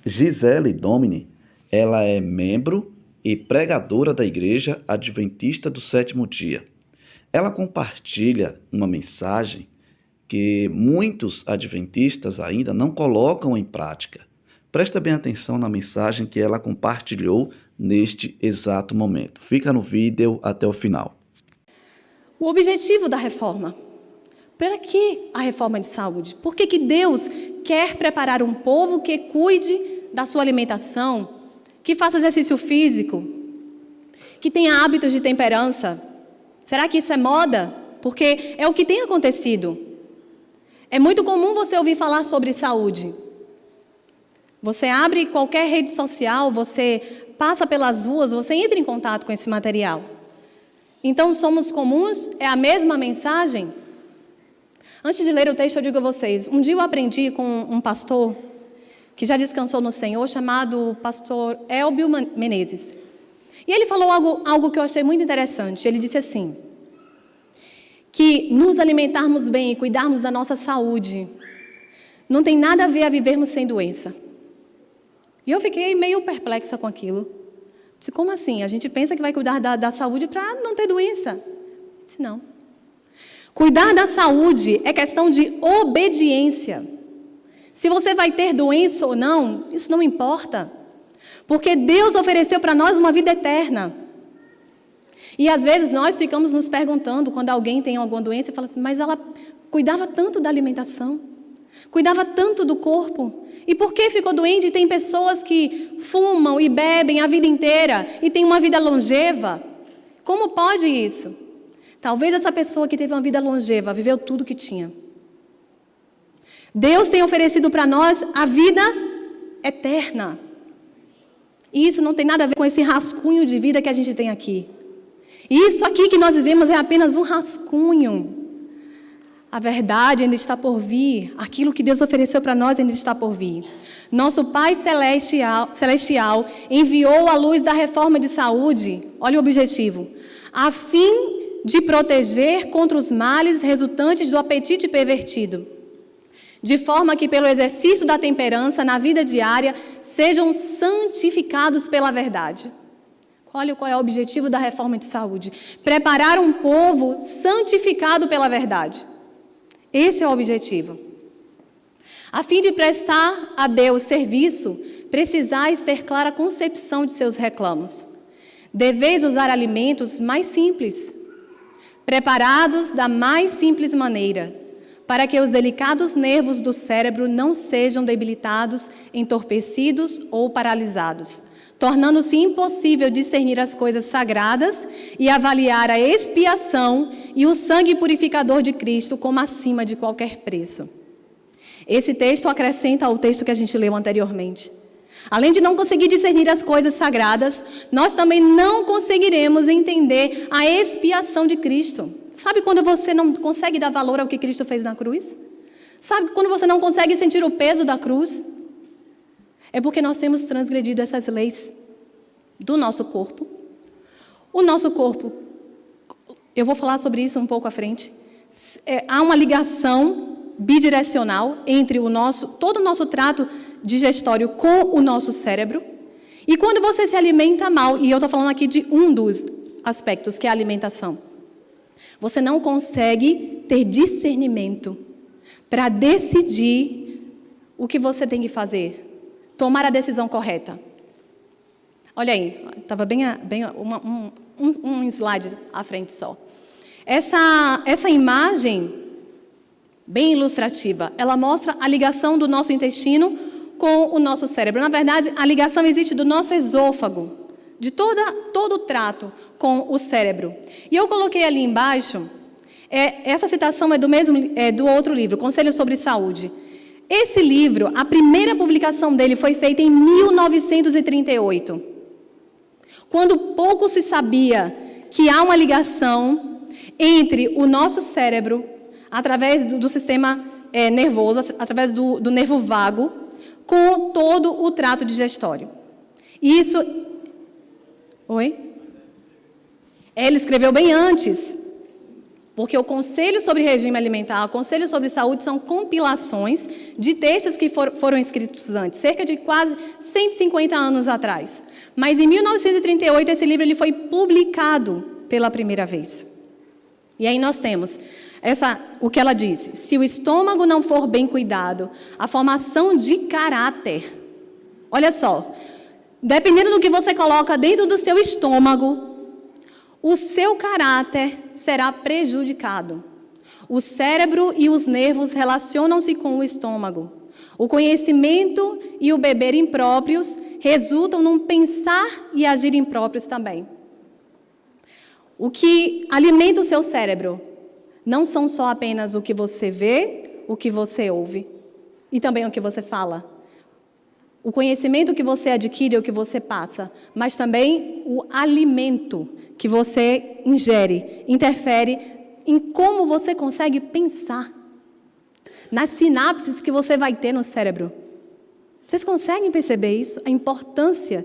Gisele Domini, ela é membro e pregadora da Igreja Adventista do Sétimo Dia. Ela compartilha uma mensagem que muitos adventistas ainda não colocam em prática. Presta bem atenção na mensagem que ela compartilhou neste exato momento. Fica no vídeo até o final. O objetivo da reforma. Para que a reforma de saúde? Por que Deus quer preparar um povo que cuide da sua alimentação, que faça exercício físico, que tenha hábitos de temperança? Será que isso é moda? Porque é o que tem acontecido. É muito comum você ouvir falar sobre saúde. Você abre qualquer rede social, você passa pelas ruas, você entra em contato com esse material. Então, somos comuns? É a mesma mensagem? Antes de ler o texto, eu digo a vocês, um dia eu aprendi com um pastor que já descansou no Senhor, chamado pastor Elbio Menezes. E ele falou algo que eu achei muito interessante. Ele disse assim, que nos alimentarmos bem e cuidarmos da nossa saúde não tem nada a ver a vivermos sem doença. E eu fiquei meio perplexa com aquilo. Disse, como assim? A gente pensa que vai cuidar da saúde para não ter doença? Eu disse, não. Cuidar da saúde é questão de obediência. Se você vai ter doença ou não, isso não importa. Porque Deus ofereceu para nós uma vida eterna. E às vezes nós ficamos nos perguntando, quando alguém tem alguma doença, e fala assim, mas ela cuidava tanto da alimentação, cuidava tanto do corpo. E por que ficou doente? Tem pessoas que fumam e bebem a vida inteira e têm uma vida longeva. Como pode isso? Talvez essa pessoa que teve uma vida longeva viveu tudo que tinha. Deus tem oferecido para nós a vida eterna. E isso não tem nada a ver com esse rascunho de vida que a gente tem aqui. Isso aqui que nós vivemos é apenas um rascunho. A verdade ainda está por vir. Aquilo que Deus ofereceu para nós ainda está por vir. Nosso Pai Celestial enviou a luz da reforma de saúde, olha o objetivo, a fim de proteger contra os males resultantes do apetite pervertido, de forma que pelo exercício da temperança na vida diária sejam santificados pela verdade. Olha qual é o objetivo da reforma de saúde. Preparar um povo santificado pela verdade. Esse é o objetivo. A fim de prestar a Deus serviço, precisais ter clara concepção de seus reclamos. Deveis usar alimentos mais simples, preparados da mais simples maneira, para que os delicados nervos do cérebro não sejam debilitados, entorpecidos ou paralisados, tornando-se impossível discernir as coisas sagradas e avaliar a expiação e o sangue purificador de Cristo como acima de qualquer preço. Esse texto acrescenta ao texto que a gente leu anteriormente. Além de não conseguir discernir as coisas sagradas, nós também não conseguiremos entender a expiação de Cristo. Sabe quando você não consegue dar valor ao que Cristo fez na cruz? Sabe quando você não consegue sentir o peso da cruz? É porque nós temos transgredido essas leis do nosso corpo. O nosso corpo, eu vou falar sobre isso um pouco à frente, há uma ligação bidirecional entre todo o nosso trato digestório com o nosso cérebro. E quando você se alimenta mal, e eu estou falando aqui de um dos aspectos, que é a alimentação, você não consegue ter discernimento para decidir o que você tem que fazer, tomar a decisão correta. Olha aí, estava bem um slide à frente só. Essa imagem, bem ilustrativa, ela mostra a ligação do nosso intestino com o nosso cérebro. Na verdade, a ligação existe do nosso esôfago, de todo o trato com o cérebro. E eu coloquei ali embaixo, essa citação é do outro livro, Conselho sobre Saúde. Esse livro, a primeira publicação dele foi feita em 1938, quando pouco se sabia que há uma ligação entre o nosso cérebro, através do sistema nervoso, através do nervo vago, com todo o trato digestório. Isso... Oi? Ele escreveu bem antes. Porque o Conselho sobre Regime Alimentar, o Conselho sobre Saúde são compilações de textos que foram escritos antes, cerca de quase 150 anos atrás. Mas em 1938 esse livro ele foi publicado pela primeira vez. E aí nós temos o que ela disse: se o estômago não for bem cuidado, a formação de caráter. Olha só, dependendo do que você coloca dentro do seu estômago, o seu caráter será prejudicado. O cérebro e os nervos relacionam-se com o estômago. O conhecimento e o beber impróprios resultam num pensar e agir impróprios também. O que alimenta o seu cérebro não são só apenas o que você vê, o que você ouve e também o que você fala. O conhecimento que você adquire, o que você passa, mas também o alimento que você ingere, interfere em como você consegue pensar, nas sinapses que você vai ter no cérebro. Vocês conseguem perceber isso? A importância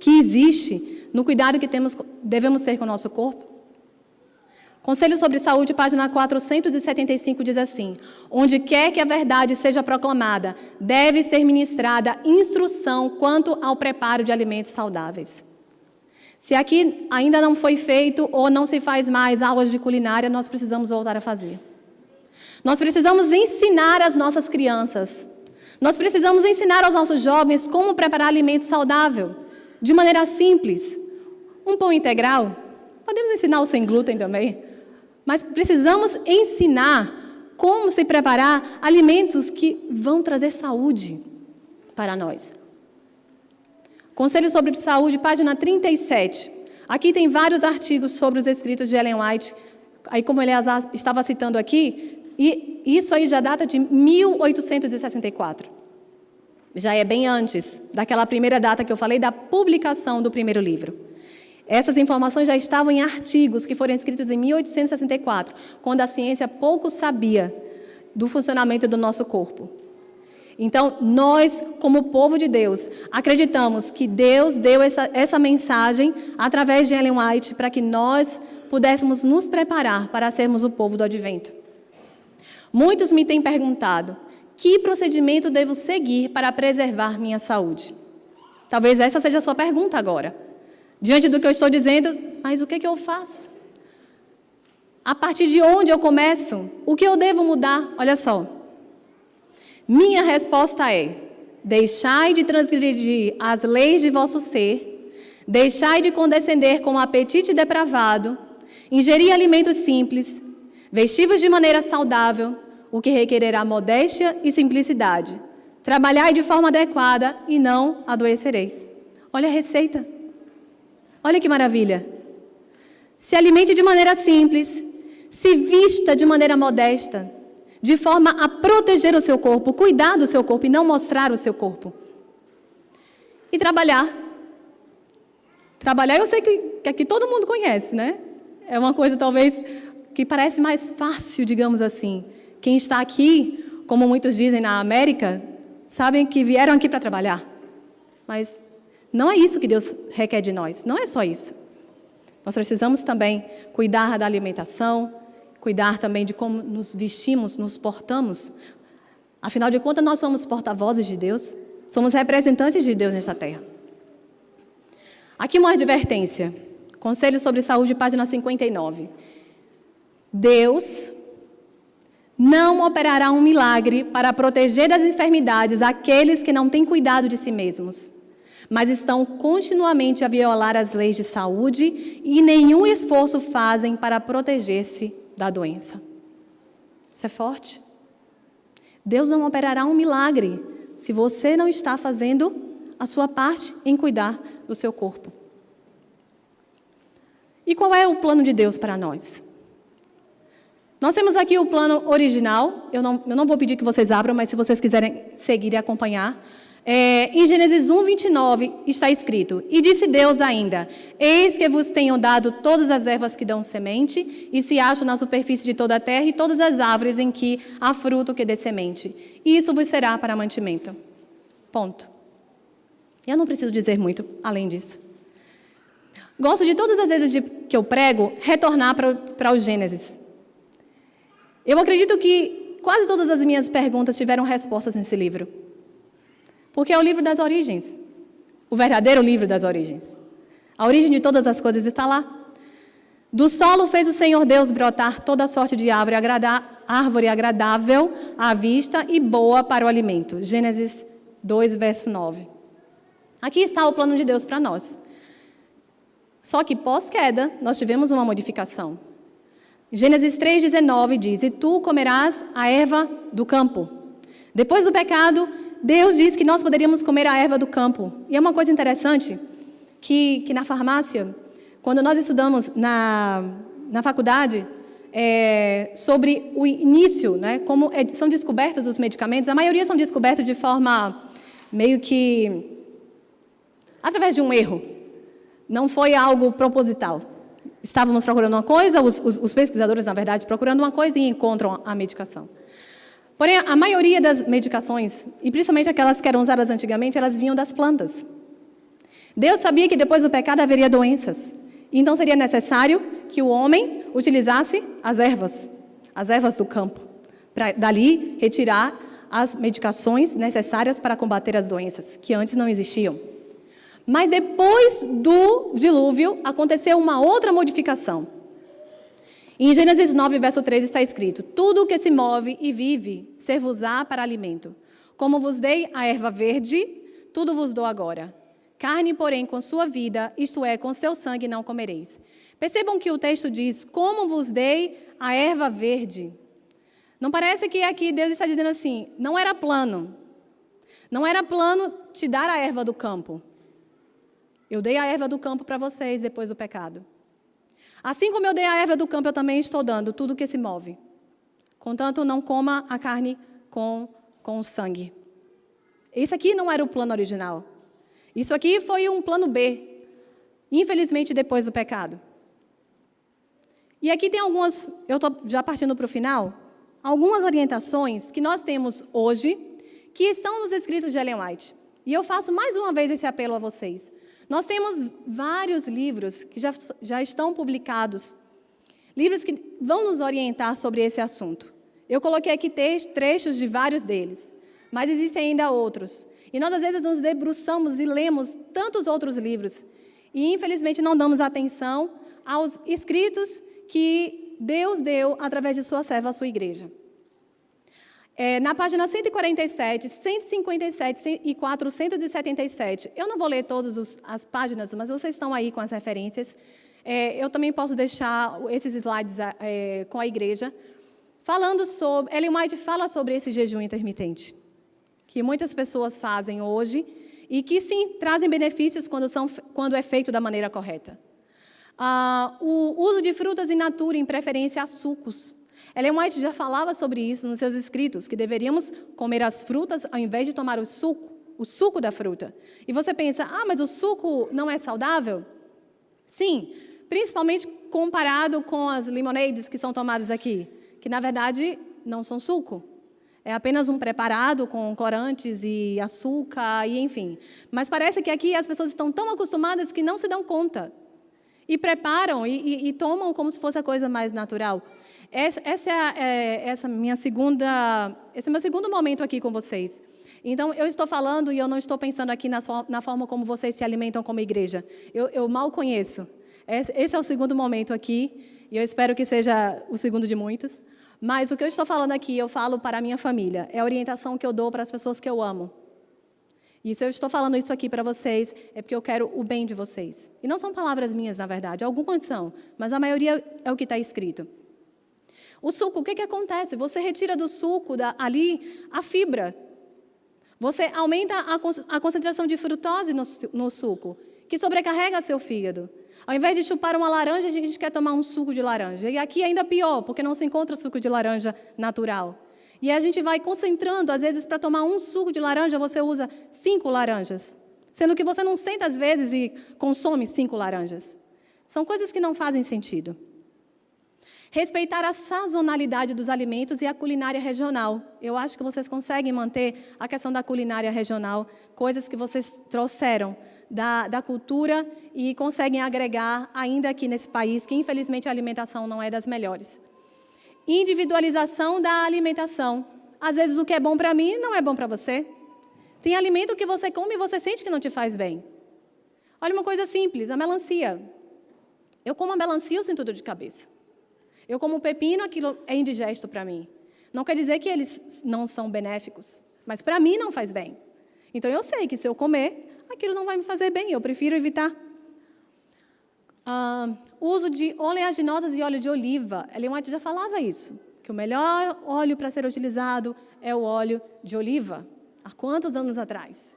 que existe no cuidado que devemos ter com o nosso corpo? Conselho sobre Saúde, página 475, diz assim: onde quer que a verdade seja proclamada, deve ser ministrada instrução quanto ao preparo de alimentos saudáveis. Se aqui ainda não foi feito ou não se faz mais aulas de culinária, nós precisamos voltar a fazer. Nós precisamos ensinar as nossas crianças. Nós precisamos ensinar aos nossos jovens como preparar alimento saudável, de maneira simples. Um pão integral, podemos ensinar o sem glúten também, mas precisamos ensinar como se preparar alimentos que vão trazer saúde para nós. Conselho sobre Saúde, página 37. Aqui tem vários artigos sobre os escritos de Ellen White, aí como ele estava citando aqui, e isso aí já data de 1864. Já é bem antes daquela primeira data que eu falei, da publicação do primeiro livro. Essas informações já estavam em artigos que foram escritos em 1864, quando a ciência pouco sabia do funcionamento do nosso corpo. Então, nós, como povo de Deus, acreditamos que Deus deu essa mensagem através de Ellen White para que nós pudéssemos nos preparar para sermos o povo do Advento. Muitos me têm perguntado: que procedimento devo seguir para preservar minha saúde? Talvez essa seja a sua pergunta agora. Diante do que eu estou dizendo, mas o que eu faço? A partir de onde eu começo? O que eu devo mudar? Olha só. Minha resposta é: deixai de transgredir as leis de vosso ser, deixai de condescender com o apetite depravado, ingerir alimentos simples, vestir-vos de maneira saudável, o que requererá modéstia e simplicidade. Trabalhai de forma adequada e não adoecereis. Olha a receita. Olha que maravilha. Se alimente de maneira simples, se vista de maneira modesta, de forma a proteger o seu corpo, cuidar do seu corpo e não mostrar o seu corpo. E trabalhar. Trabalhar eu sei que aqui todo mundo conhece, né? É uma coisa talvez que parece mais fácil, digamos assim. Quem está aqui, como muitos dizem na América, sabem que vieram aqui para trabalhar. Mas não é isso que Deus requer de nós, não é só isso. Nós precisamos também cuidar da alimentação, cuidar também de como nos vestimos, nos portamos. Afinal de contas, nós somos porta-vozes de Deus, somos representantes de Deus nesta terra. Aqui uma advertência. Conselho sobre Saúde, página 59. Deus não operará um milagre para proteger das enfermidades aqueles que não têm cuidado de si mesmos, mas estão continuamente a violar as leis de saúde e nenhum esforço fazem para proteger-se da doença. Isso é forte. Deus não operará um milagre se você não está fazendo a sua parte em cuidar do seu corpo. E qual é o plano de Deus para nós? Nós temos aqui o plano original. Eu não vou pedir que vocês abram, mas se vocês quiserem seguir e acompanhar. Em Gênesis 1:29 está escrito: e disse Deus ainda: eis que vos tenho dado todas as ervas que dão semente, e se acham na superfície de toda a terra, e todas as árvores em que há fruto que dê semente. E isso vos será para mantimento. Ponto. Eu não preciso dizer muito além disso. Gosto de todas as vezes que eu prego, retornar para o Gênesis. Eu acredito que quase todas as minhas perguntas tiveram respostas nesse livro. Porque é o livro das origens. O verdadeiro livro das origens. A origem de todas as coisas está lá. Do solo fez o Senhor Deus brotar toda sorte de árvore agradável à vista e boa para o alimento. Gênesis 2, verso 9. Aqui está o plano de Deus para nós. Só que pós-queda, nós tivemos uma modificação. Gênesis 3,19 diz: e tu comerás a erva do campo. Depois do pecado, Deus diz que nós poderíamos comer a erva do campo. E é uma coisa interessante que na farmácia, quando nós estudamos na faculdade sobre o início, né, como são descobertos os medicamentos, a maioria são descobertos de forma meio que através de um erro. Não foi algo proposital. Estávamos procurando uma coisa, os pesquisadores, na verdade, procurando uma coisa e encontram a medicação. Porém, a maioria das medicações, e principalmente aquelas que eram usadas antigamente, elas vinham das plantas. Deus sabia que depois do pecado haveria doenças. Então seria necessário que o homem utilizasse as ervas do campo, para dali retirar as medicações necessárias para combater as doenças, que antes não existiam. Mas depois do dilúvio, aconteceu uma outra modificação. Em Gênesis 9, verso 3 está escrito: tudo o que se move e vive, ser-vos-á para alimento. Como vos dei a erva verde, tudo vos dou agora. Carne, porém, com sua vida, isto é, com seu sangue, não comereis. Percebam que o texto diz: como vos dei a erva verde. Não parece que aqui Deus está dizendo assim, não era plano te dar a erva do campo. Eu dei a erva do campo para vocês depois do pecado. Assim como eu dei a erva do campo, eu também estou dando tudo que se move. Contanto, não coma a carne com o sangue. Esse aqui não era o plano original. Isso aqui foi um plano B, infelizmente, depois do pecado. E aqui tem algumas, eu estou já partindo para o final, algumas orientações que nós temos hoje, que estão nos escritos de Ellen White. E eu faço mais uma vez esse apelo a vocês. Nós temos vários livros que já estão publicados, livros que vão nos orientar sobre esse assunto. Eu coloquei aqui trechos de vários deles, mas existem ainda outros. E nós, às vezes, nos debruçamos e lemos tantos outros livros. E, infelizmente, não damos atenção aos escritos que Deus deu através de sua serva, a sua igreja. Na página 147, 157 e 477, eu não vou ler todas as páginas, mas vocês estão aí com as referências. Eu também posso deixar esses slides com a igreja. Ellen White fala sobre esse jejum intermitente, que muitas pessoas fazem hoje e que, sim, trazem benefícios quando é feito da maneira correta. O uso de frutas in natura, em preferência a sucos. Ellen White já falava sobre isso nos seus escritos, que deveríamos comer as frutas ao invés de tomar o suco da fruta. E você pensa, mas o suco não é saudável? Sim, principalmente comparado com as limonades que são tomadas aqui, que na verdade não são suco. É apenas um preparado com corantes e açúcar e enfim. Mas parece que aqui as pessoas estão tão acostumadas que não se dão conta. E preparam e tomam como se fosse a coisa mais natural. Esse é o meu segundo momento aqui com vocês. Então, eu estou falando e eu não estou pensando aqui na forma como vocês se alimentam como igreja. Eu mal conheço. Esse é o segundo momento aqui, e eu espero que seja o segundo de muitos. Mas o que eu estou falando aqui, eu falo para a minha família. É a orientação que eu dou para as pessoas que eu amo. E se eu estou falando isso aqui para vocês, é porque eu quero o bem de vocês. E não são palavras minhas, na verdade. Algumas são, mas a maioria é o que está escrito. O suco, o que acontece? Você retira do suco ali a fibra. Você aumenta a concentração de frutose no suco, que sobrecarrega seu fígado. Ao invés de chupar uma laranja, a gente quer tomar um suco de laranja. E aqui ainda pior, porque não se encontra suco de laranja natural. E a gente vai concentrando, às vezes, para tomar um suco de laranja, você usa 5 laranjas. Sendo que você não senta, às vezes, e consome 5 laranjas. São coisas que não fazem sentido. Respeitar a sazonalidade dos alimentos e a culinária regional. Eu acho que vocês conseguem manter a questão da culinária regional, coisas que vocês trouxeram da cultura e conseguem agregar ainda aqui nesse país, que infelizmente a alimentação não é das melhores. Individualização da alimentação. Às vezes o que é bom para mim não é bom para você. Tem alimento que você come e você sente que não te faz bem. Olha uma coisa simples, a melancia. Eu como a melancia, eu sinto dor de cabeça. Eu como um pepino, aquilo é indigesto para mim. Não quer dizer que eles não são benéficos, mas para mim não faz bem. Então eu sei que se eu comer, aquilo não vai me fazer bem, eu prefiro evitar. Uso de oleaginosas e óleo de oliva. Ellen White já falava isso, que o melhor óleo para ser utilizado é o óleo de oliva. Há quantos anos atrás?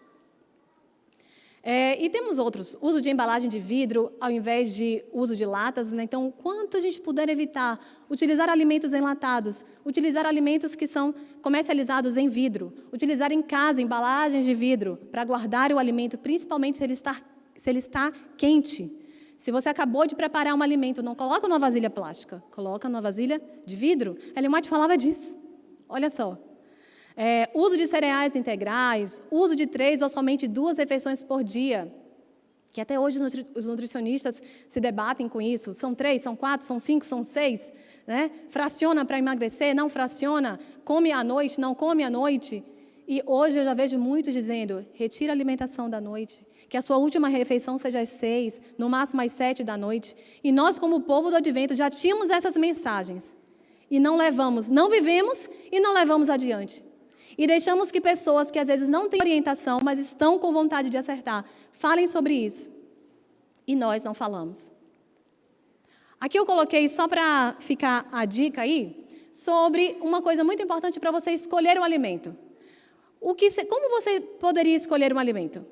E temos outros, uso de embalagem de vidro ao invés de uso de latas, né? Então, quanto a gente puder evitar, utilizar alimentos enlatados, utilizar alimentos que são comercializados em vidro, utilizar em casa embalagens de vidro para guardar o alimento, principalmente se ele está quente. Se você acabou de preparar um alimento, não coloca numa vasilha plástica, coloca numa vasilha de vidro. Ellen White falava disso. Olha só. Uso de cereais integrais, uso de 3 ou somente 2 refeições por dia, que até hoje os nutricionistas se debatem com isso. São 3, são 4, são 5, são 6. Né? Fraciona para emagrecer, não fraciona. Come à noite, não come à noite. E hoje eu já vejo muitos dizendo, retira a alimentação da noite, que a sua última refeição seja às 6, no máximo às 7 da noite. E nós, como povo do Advento, já tínhamos essas mensagens. E não levamos, não vivemos e não levamos adiante. E deixamos que pessoas que às vezes não têm orientação, mas estão com vontade de acertar, falem sobre isso. E nós não falamos. Aqui eu coloquei, só para ficar a dica aí, sobre uma coisa muito importante para você escolher um alimento. Como você poderia escolher um alimento?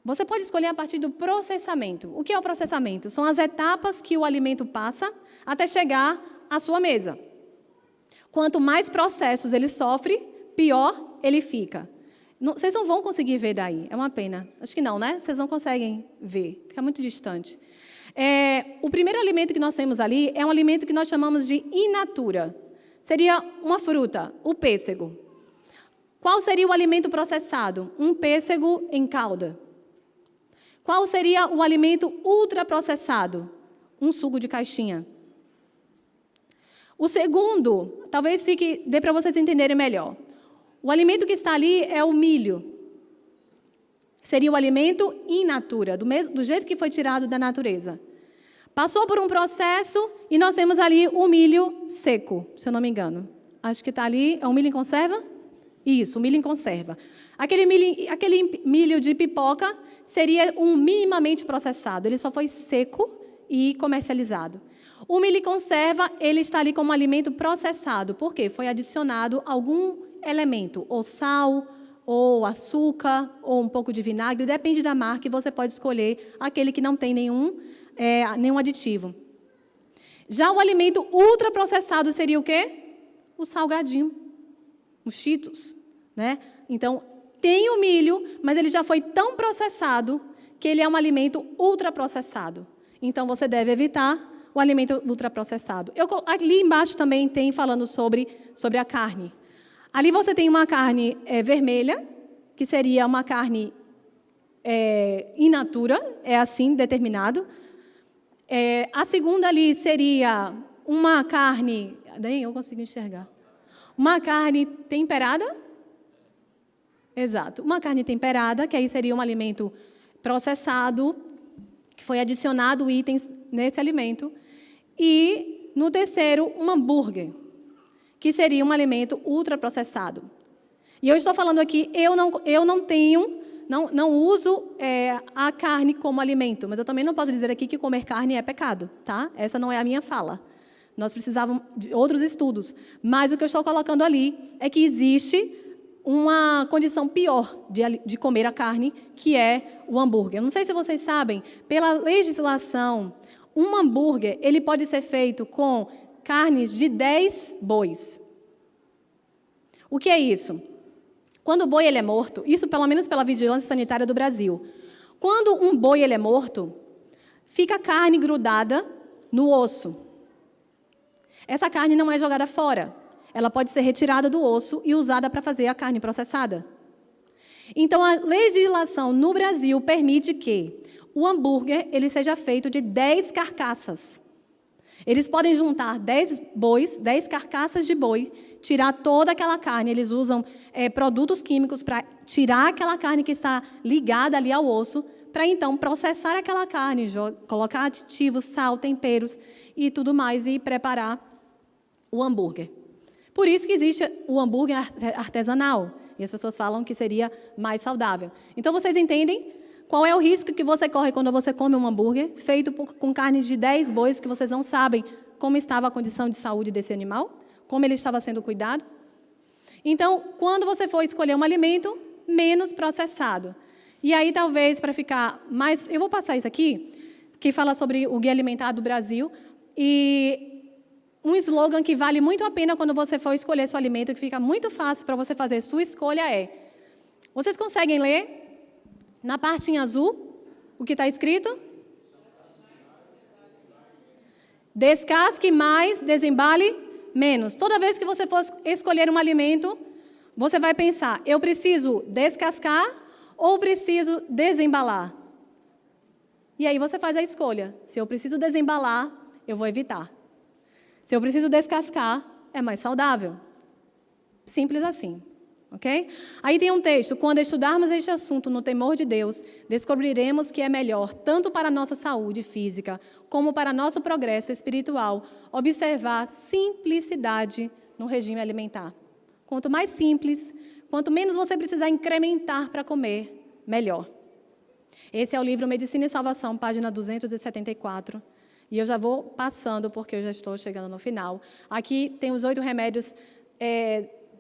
Você pode escolher a partir do processamento. O que é o processamento? São as etapas que o alimento passa até chegar à sua mesa. Quanto mais processos ele sofre, pior ele fica. Vocês não vão conseguir ver daí, é uma pena. Acho que não, né? Vocês não conseguem ver, fica muito distante. O primeiro alimento que nós temos ali é um alimento que nós chamamos de in natura. Seria uma fruta, o pêssego. Qual seria o alimento processado? Um pêssego em calda. Qual seria o alimento ultraprocessado? Um suco de caixinha. O segundo, talvez dê para vocês entenderem melhor. O alimento que está ali é o milho. Seria o alimento in natura, do jeito que foi tirado da natureza. Passou por um processo e nós temos ali o milho seco, se eu não me engano. Acho que está ali, é um milho em conserva? Isso, o milho em conserva. Aquele milho de pipoca seria um minimamente processado. Ele só foi seco e comercializado. O milho em conserva, ele está ali como alimento processado. Por quê? Foi adicionado algum elemento, ou sal, ou açúcar, ou um pouco de vinagre. Depende da marca e você pode escolher aquele que não tem nenhum aditivo. Já o alimento ultraprocessado seria o quê? O salgadinho. Os Cheetos, né? Então, tem o milho, mas ele já foi tão processado que ele é um alimento ultraprocessado. Então, você deve evitar o alimento ultraprocessado. Ali embaixo também tem falando sobre a carne. Ali você tem uma carne vermelha, que seria uma carne in natura, é assim determinado. A segunda ali seria uma carne... Nem eu consigo enxergar. Uma carne temperada? Exato. Uma carne temperada, que aí seria um alimento processado, que foi adicionado itens nesse alimento. E, no terceiro, um hambúrguer, que seria um alimento ultraprocessado. E eu estou falando aqui, eu não uso a carne como alimento, mas eu também não posso dizer aqui que comer carne é pecado, tá? Essa não é a minha fala. Nós precisávamos de outros estudos. Mas o que eu estou colocando ali é que existe uma condição pior de comer a carne, que é o hambúrguer. Eu não sei se vocês sabem, pela legislação, um hambúrguer ele pode ser feito com carnes de 10 bois. O que é isso? Quando o boi ele é morto, isso pelo menos pela vigilância sanitária do Brasil, quando um boi ele é morto, fica a carne grudada no osso. Essa carne não é jogada fora. Ela pode ser retirada do osso e usada para fazer a carne processada. Então, a legislação no Brasil permite que o hambúrguer ele seja feito de 10 carcaças. Eles podem juntar 10 bois, 10 carcaças de boi, tirar toda aquela carne. Eles usam produtos químicos para tirar aquela carne que está ligada ali ao osso, para então processar aquela carne, colocar aditivos, sal, temperos e tudo mais e preparar o hambúrguer. Por isso que existe o hambúrguer artesanal. E as pessoas falam que seria mais saudável. Então, vocês entendem qual é o risco que você corre quando você come um hambúrguer feito com carne de 10 bois que vocês não sabem como estava a condição de saúde desse animal, como ele estava sendo cuidado? Então, quando você for escolher um alimento, menos processado. E aí, talvez, para ficar mais... Eu vou passar isso aqui, que fala sobre o Guia Alimentar do Brasil, e um slogan que vale muito a pena quando você for escolher seu alimento, que fica muito fácil para você fazer sua escolha é... Vocês conseguem ler, na parte em azul, o que está escrito? Descasque mais, desembale menos. Toda vez que você for escolher um alimento, você vai pensar, eu preciso descascar ou preciso desembalar? E aí você faz a escolha. Se eu preciso desembalar, eu vou evitar. Se eu preciso descascar, é mais saudável. Simples assim, ok? Aí tem um texto, quando estudarmos este assunto no temor de Deus, descobriremos que é melhor, tanto para a nossa saúde física, como para nosso progresso espiritual, observar simplicidade no regime alimentar. Quanto mais simples, quanto menos você precisar incrementar para comer, melhor. Esse é o livro Medicina e Salvação, página 274. E eu já vou passando, porque eu já estou chegando no final. Aqui tem os 8 remédios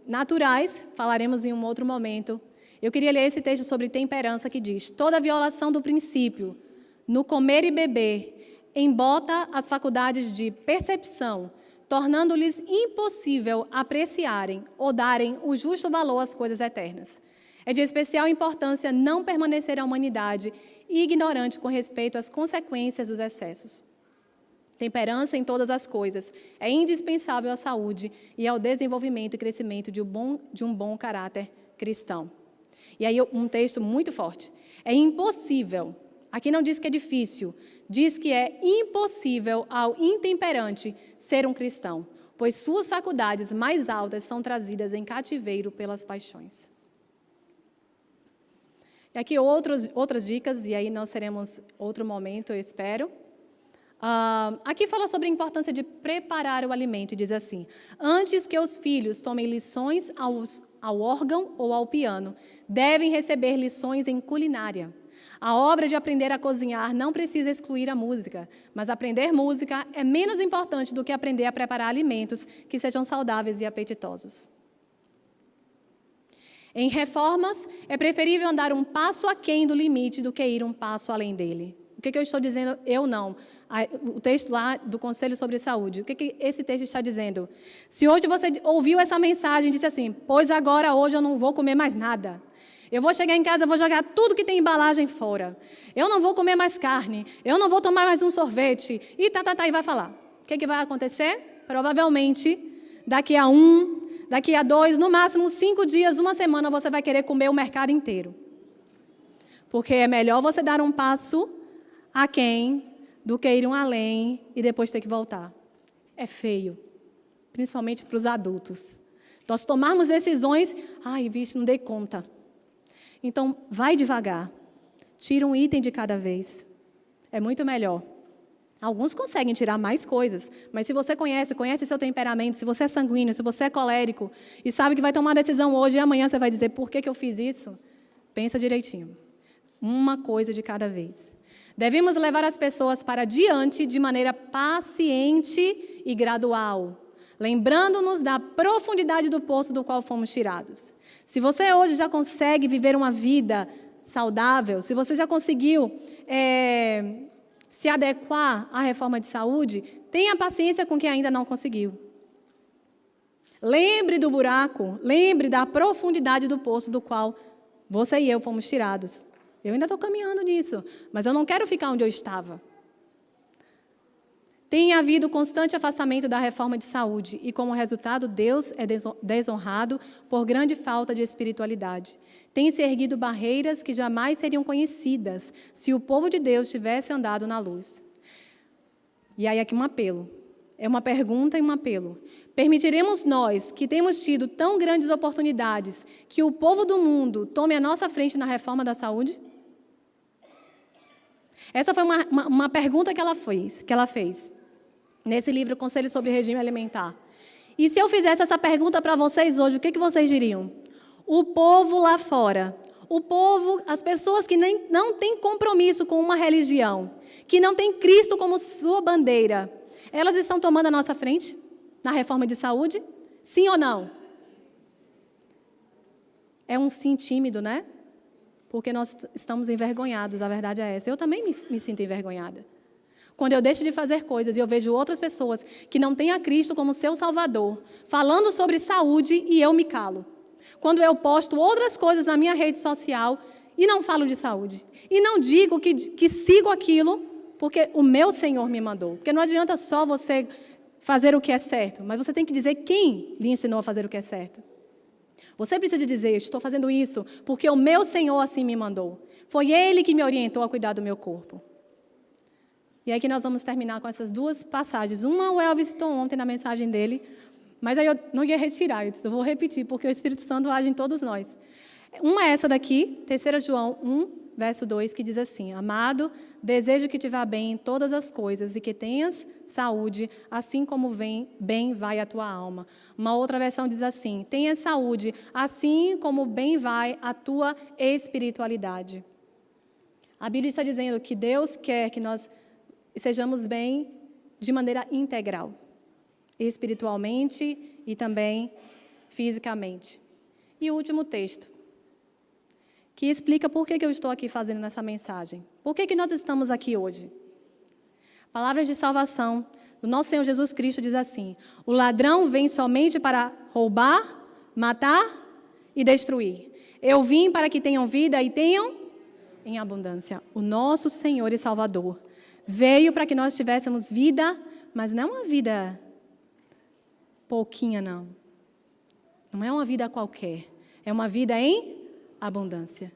naturais, falaremos em um outro momento. Eu queria ler esse texto sobre temperança que diz: toda violação do princípio no comer e beber embota as faculdades de percepção, tornando-lhes impossível apreciarem ou darem o justo valor às coisas eternas. É de especial importância não permanecer a humanidade ignorante com respeito às consequências dos excessos. Temperança em todas as coisas é indispensável à saúde e ao desenvolvimento e crescimento de um bom caráter cristão. E aí um texto muito forte. É impossível, aqui não diz que é difícil, diz que é impossível ao intemperante ser um cristão, pois suas faculdades mais altas são trazidas em cativeiro pelas paixões. E aqui outras dicas, e aí nós teremos outro momento, eu espero. Aqui fala sobre a importância de preparar o alimento e diz assim: antes que os filhos tomem lições ao órgão ou ao piano, devem receber lições em culinária. A obra de aprender a cozinhar não precisa excluir a música, mas aprender música é menos importante do que aprender a preparar alimentos que sejam saudáveis e apetitosos. Em reformas, é preferível andar um passo aquém do limite do que ir um passo além dele. O que eu estou dizendo? Eu não. O texto lá do Conselho sobre Saúde. O que esse texto está dizendo? Se hoje você ouviu essa mensagem e disse assim, pois agora hoje eu não vou comer mais nada. Eu vou chegar em casa, eu vou jogar tudo que tem embalagem fora. Eu não vou comer mais carne. Eu não vou tomar mais um sorvete. E e vai falar. O que vai acontecer? Provavelmente, daqui a 2, no máximo 5 dias, 1 semana, você vai querer comer o mercado inteiro. Porque é melhor você dar um passo aquém do que ir um além e depois ter que voltar. É feio, principalmente para os adultos. Nós tomarmos decisões, bicho, não dei conta. Então, vai devagar. Tira um item de cada vez. É muito melhor. Alguns conseguem tirar mais coisas, mas se você conhece seu temperamento, se você é sanguíneo, se você é colérico, e sabe que vai tomar uma decisão hoje e amanhã você vai dizer, por que eu fiz isso? Pensa direitinho. Uma coisa de cada vez. Devemos levar as pessoas para diante de maneira paciente e gradual, lembrando-nos da profundidade do poço do qual fomos tirados. Se você hoje já consegue viver uma vida saudável, se você já conseguiu se adequar à reforma de saúde, tenha paciência com quem ainda não conseguiu. Lembre do buraco, lembre da profundidade do poço do qual você e eu fomos tirados. Eu ainda estou caminhando nisso, mas eu não quero ficar onde eu estava. Tem havido constante afastamento da reforma de saúde e, como resultado, Deus é desonrado por grande falta de espiritualidade. Tem-se erguido barreiras que jamais seriam conhecidas se o povo de Deus tivesse andado na luz. E aí aqui um apelo. É uma pergunta e um apelo. Permitiremos nós, que temos tido tão grandes oportunidades, que o povo do mundo tome a nossa frente na reforma da saúde? Essa foi uma pergunta que ela fez nesse livro Conselho sobre Regime Alimentar. E se eu fizesse essa pergunta para vocês hoje, o que vocês diriam? O povo lá fora, o povo, as pessoas que não têm compromisso com uma religião, que não têm Cristo como sua bandeira, elas estão tomando a nossa frente na reforma de saúde? Sim ou não? É um sim tímido, né? Porque nós estamos envergonhados, a verdade é essa. Eu também me sinto envergonhada. Quando eu deixo de fazer coisas e eu vejo outras pessoas que não têm a Cristo como seu Salvador, falando sobre saúde e eu me calo. Quando eu posto outras coisas na minha rede social e não falo de saúde. E não digo que sigo aquilo porque o meu Senhor me mandou. Porque não adianta só você fazer o que é certo, mas você tem que dizer quem lhe ensinou a fazer o que é certo. Você precisa dizer, estou fazendo isso porque o meu Senhor assim me mandou. Foi Ele que me orientou a cuidar do meu corpo. E aí que nós vamos terminar com essas duas passagens. Uma o Elvis citou ontem na mensagem dele, mas aí eu não ia retirar, eu vou repetir, porque o Espírito Santo age em todos nós. Uma é essa daqui, 3 João 1, verso 2, que diz assim: Amado, desejo que te vá bem em todas as coisas e que tenhas saúde, assim como bem vai a tua alma. Uma outra versão diz assim: tenha saúde, assim como bem vai a tua espiritualidade. A Bíblia está dizendo que Deus quer que nós sejamos bem de maneira integral, espiritualmente e também fisicamente. E o último texto, que explica por que eu estou aqui fazendo essa mensagem. Por que nós estamos aqui hoje? Palavras de salvação do nosso Senhor Jesus Cristo diz assim: o ladrão vem somente para roubar, matar e destruir. Eu vim para que tenham vida e tenham em abundância. O nosso Senhor e Salvador veio para que nós tivéssemos vida, mas não uma vida pouquinha, não. Não é uma vida qualquer. É uma vida em abundância.